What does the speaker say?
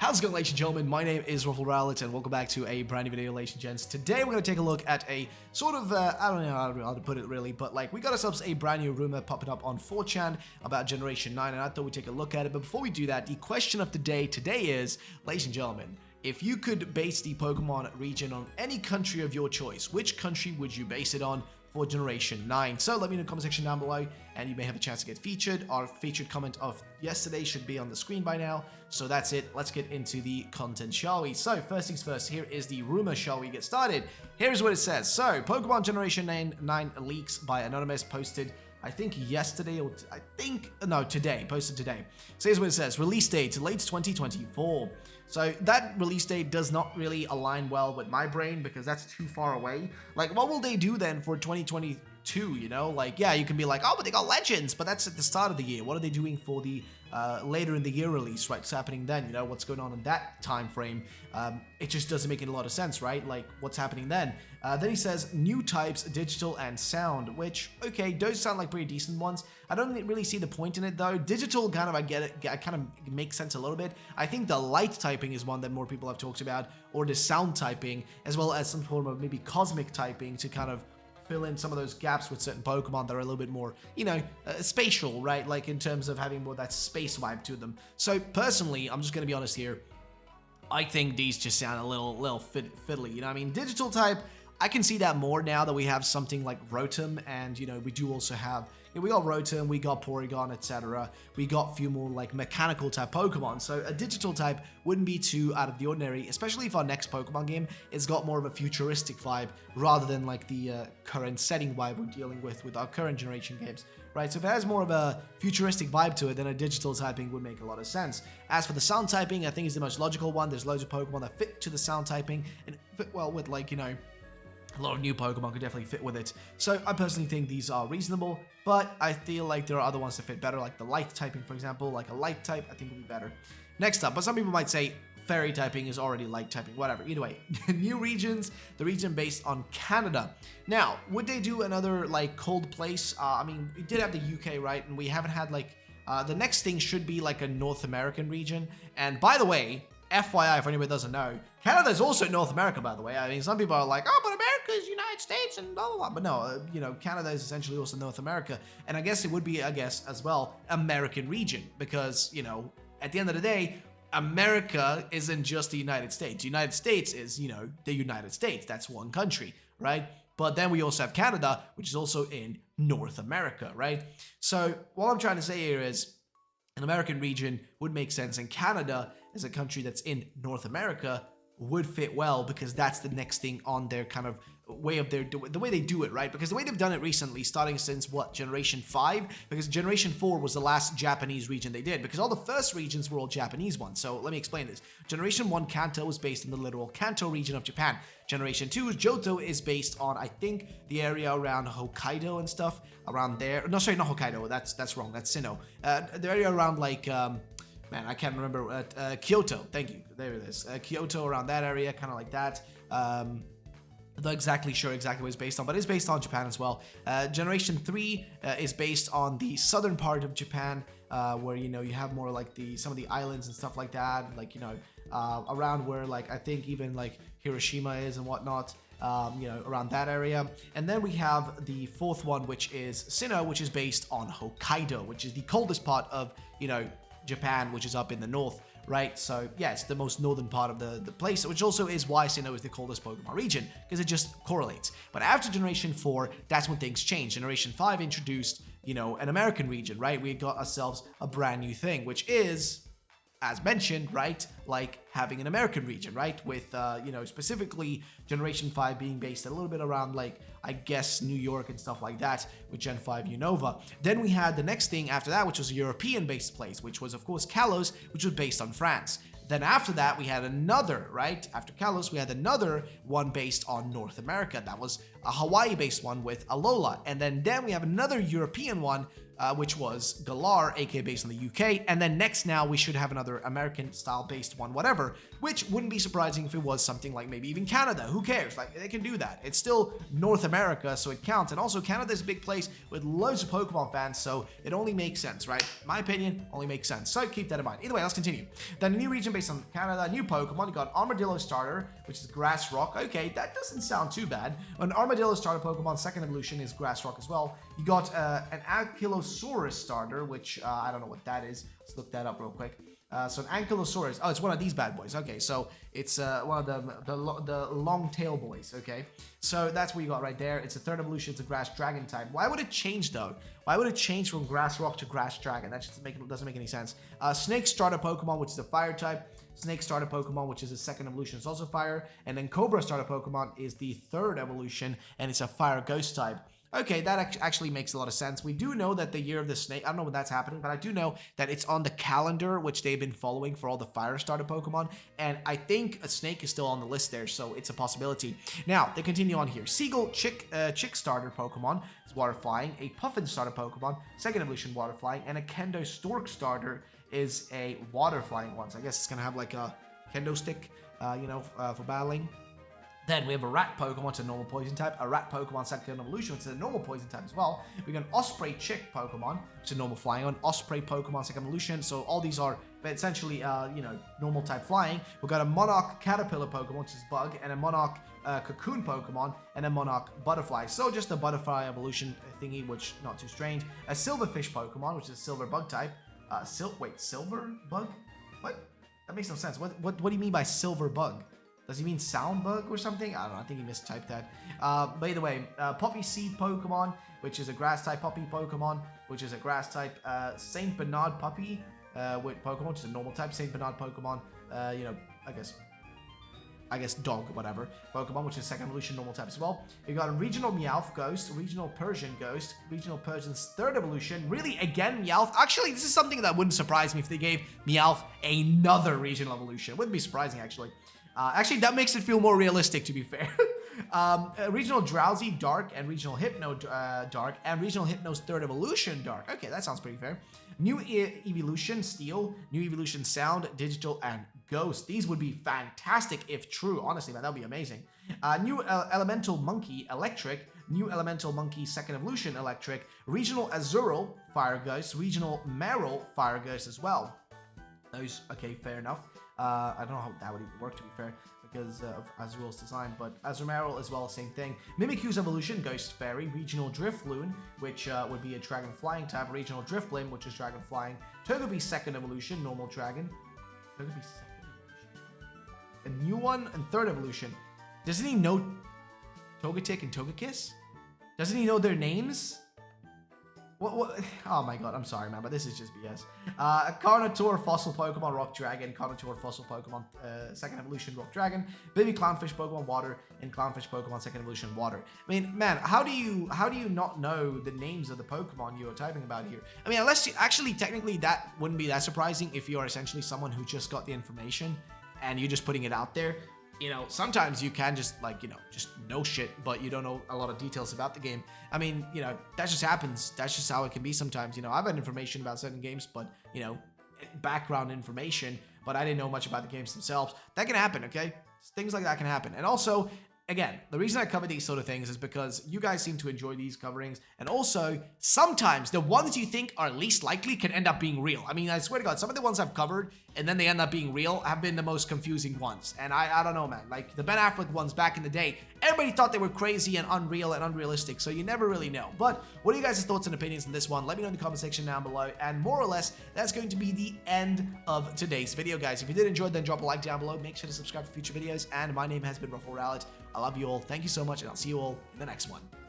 How's it going, ladies and gentlemen? My name is Ruffle Rowlett, and welcome back to a brand new video, ladies and gents. Today we're going to take a look at a sort of, I don't know how to put it really, but like we got ourselves a brand new rumor popping up on 4chan about Generation 9, and I thought we'd take a look at it. But before we do that, the question of the day today is, ladies and gentlemen, if you could base the Pokemon region on any country of your choice, which country would you base it on for Generation 9? So let me know in the comment section down below, and you may have a chance to get featured. Our featured comment of yesterday should be on the screen by now. So that's it. Let's get into the content, shall we? So first things first, here is the rumor. Shall we get started? Here's what it says. So Pokemon Generation 9 leaks by Anonymous, posted I think yesterday, or today, posted today. So here's what it says. Release date, late 2024. So that release date does not really align well with my brain because that's too far away. Like, what will they do then for 2022, you know? Like, yeah, you can be like, oh, but they got Legends, but that's at the start of the year. What are they doing for the later in the year release, right? What's happening then, you know? What's going on in that time frame? It just doesn't make a lot of sense, right? Like, what's happening then? Then he says, new types, digital and sound, which, okay, those sound like pretty decent ones. I don't really see the point in it, though. Digital, kind of, I get it, kind of makes sense a little bit. I think the light typing is one that more people have talked about, or the sound typing, as well as some form of maybe cosmic typing to kind of fill in some of those gaps with certain Pokemon that are a little bit more, you know, spatial, right? Like in terms of having more that space vibe to them. So personally, I'm just going to be honest here. I think these just sound a little fiddly, you know what I mean? Digital type, I can see that more now that we have something like Rotom, and, you know, we do also have, we got Rotom, we got Porygon, etc. We got a few more like mechanical type Pokemon, so a digital type wouldn't be too out of the ordinary, especially if our next Pokemon game has got more of a futuristic vibe rather than like the current setting vibe we're dealing with our current generation games, right? So if it has more of a futuristic vibe to it, then a digital typing would make a lot of sense. As for the sound typing, I think is the most logical one. There's loads of Pokemon that fit to the sound typing and fit well with, like, you know, a lot of new Pokemon could definitely fit with it. So I personally think these are reasonable, but I feel like there are other ones that fit better, like the light typing, for example. Like a light type, I think would be better. Next up, but some people might say fairy typing is already light typing, whatever. Either way, new regions, the region based on Canada. Now, would they do another like cold place? I mean, we did have the UK, right? And we haven't had like, the next thing should be like a North American region. And by the way, FYI, for anybody who doesn't know, Canada is also North America, by the way. I mean, some people are like, oh, but America is United States and blah, blah, blah. But no, you know, Canada is essentially also North America. And I guess it would be, I guess, as well, American region. Because, you know, at the end of the day, America isn't just the United States. The United States is, you know, the United States. That's one country, right? But then we also have Canada, which is also in North America, right? So what I'm trying to say here is an American region would make sense, and Canada as a country that's in North America would fit well because that's the next thing on their kind of way of the way they do it, right? Because the way they've done it recently, starting since what, Generation 5? Because Generation 4 was the last Japanese region they did, because all the first regions were all Japanese ones. So let me explain this. Generation 1 Kanto was based in the literal Kanto region of Japan. Generation 2 Johto is based on, I think, the area around Hokkaido and stuff around there. No, sorry, not Hokkaido. That's wrong. That's Sinnoh. The area around like man, I can't remember. Kyoto. Thank you. There it is. Kyoto, around that area, kind of like that. Not exactly sure what it's based on, but it's based on Japan as well. Generation 3 is based on the southern part of Japan, where, you know, you have more like some of the islands and stuff like that, like, you know, around where, like, I think even like Hiroshima is and whatnot, you know, around that area. And then we have the fourth one, which is Sinnoh, which is based on Hokkaido, which is the coldest part of, you know, Japan, which is up in the north, right? So yeah, it's the most northern part of the place, which also is why Sinnoh is the coldest Pokemon region, because it just correlates. But after Generation 4, that's when things changed. Generation 5 introduced, you know, an American region, right? We got ourselves a brand new thing, which is, as mentioned, right, like having an American region, right, with, you know, specifically Generation 5 being based a little bit around, like, I guess, New York and stuff like that, with Gen 5 Unova. Then we had the next thing after that, which was a European-based place, which was, of course, Kalos, which was based on France. Then after that, we had another, right? After Kalos, we had another one based on North America. That was a Hawaii-based one with Alola. And then we have another European one which was Galar, aka based in the UK, and then next now we should have another American style based one, whatever, which wouldn't be surprising if it was something like maybe even Canada. Who cares? Like, they can do that. It's still North America, so it counts. And also, Canada's a big place with loads of Pokemon fans, so it only makes sense, right? In my opinion, only makes sense. So keep that in mind. Either way, let's continue. Then a new region based on Canada, new Pokemon. You got Armadillo starter, which is Grass Rock. Okay, that doesn't sound too bad. An Armadillo starter Pokemon, second evolution is Grass Rock as well. You got an Ankylosaurus starter, which I don't know what that is. Let's look that up real quick. So an Ankylosaurus. Oh, it's one of these bad boys. Okay, so it's one of the long tail boys. Okay, so that's what you got right there. It's a third evolution. It's a Grass Dragon type. Why would it change though? Why would it change from Grass Rock to Grass Dragon? That just doesn't make any sense. Snake starter Pokemon, which is a fire type. Snake starter Pokemon, which is a second evolution, is also fire. And then Cobra starter Pokemon is the third evolution, and it's a fire ghost type. Okay, that actually makes a lot of sense. We do know that the year of the snake, I don't know when that's happening, but I do know that it's on the calendar, which they've been following for all the fire starter Pokemon. And I think a snake is still on the list there, so it's a possibility. Now, they continue on here. Seagull chick starter Pokemon is water flying. A Puffin starter Pokemon, second evolution water flying. And a Kendo Stork starter is a water flying one. So I guess it's going to have like a Kendo stick, for battling. Then we have a rat Pokemon, it's a normal poison type. A rat Pokemon, second evolution, it's a normal poison type as well. We got an Osprey Chick Pokemon, it's a normal flying one. Osprey Pokemon, second evolution. So all these are essentially, normal type flying. We've got a Monarch Caterpillar Pokemon, which is Bug, and a Monarch Cocoon Pokemon, and a Monarch Butterfly. So just a Butterfly evolution thingy, which not too strange. A Silverfish Pokemon, which is a Silver Bug type. Silver Bug? What? That makes no sense. What do you mean by Silver Bug? Does he mean sound bug or something? I don't know. I think he mistyped that. By the way, Poppy Seed Pokemon, which is a grass type Poppy Pokemon, which is a grass type Saint Bernard Puppy with Pokemon, which is a normal type Saint Bernard Pokemon. I guess dog, whatever. Pokemon, which is second evolution, normal type as well. You got a regional Meowth Ghost, regional Persian Ghost, regional Persian's third evolution. Really, again, Meowth. Actually, this is something that wouldn't surprise me if they gave Meowth another regional evolution. Wouldn't be surprising, actually. Actually, that makes it feel more realistic, to be fair. Regional Drowsy Dark and Regional Hypno Dark and Regional Hypno's third evolution Dark. Okay, that sounds pretty fair. New Evolution Steel, New Evolution Sound, Digital, and Ghost. These would be fantastic if true. Honestly, man, that would be amazing. New Elemental Monkey Electric, New Elemental Monkey second evolution Electric, Regional Azurill Fire Ghost, Regional Meryl Fire Ghost as well. Those, okay, fair enough. I don't know how that would even work, to be fair, because of Azurill's design, but Azumarill as well, same thing. Mimikyu's evolution, Ghost Fairy, Regional Drifloon, which would be a Dragon Flying type, Regional Drifblim, which is Dragon Flying, Togepi second evolution, Normal Dragon, Togepi second evolution, a new one, and third evolution. Doesn't he know Togetic and Togekiss? Doesn't he know their names? What? Oh my god, I'm sorry, man, but this is just BS. Carnotaur Fossil Pokemon Rock Dragon, Carnotaur Fossil Pokemon second evolution Rock Dragon, Baby Clownfish Pokemon Water, and Clownfish Pokemon second evolution Water. I mean, man, how do you not know the names of the Pokemon you are typing about here? I mean, unless you actually technically that wouldn't be that surprising if you are essentially someone who just got the information and you're just putting it out there. You know, sometimes you can just just know shit, but you don't know a lot of details about the game. I mean, that just happens. That's just how it can be sometimes. I've had information about certain games, but, background information, but I didn't know much about the games themselves. That can happen, okay? Things like that can happen. And also, again, the reason I cover these sort of things is because you guys seem to enjoy these coverings. And also, sometimes the ones you think are least likely can end up being real. I mean, I swear to God, some of the ones I've covered and then they end up being real have been the most confusing ones. And I don't know, man. Like the Ben Affleck ones back in the day, everybody thought they were crazy and unreal and unrealistic. So you never really know. But what are you guys' thoughts and opinions on this one? Let me know in the comment section down below. And more or less, that's going to be the end of today's video, guys. If you did enjoy, then drop a like down below. Make sure to subscribe for future videos. And my name has been Ruffle Rowlet. I love you all. Thank you so much, and I'll see you all in the next one.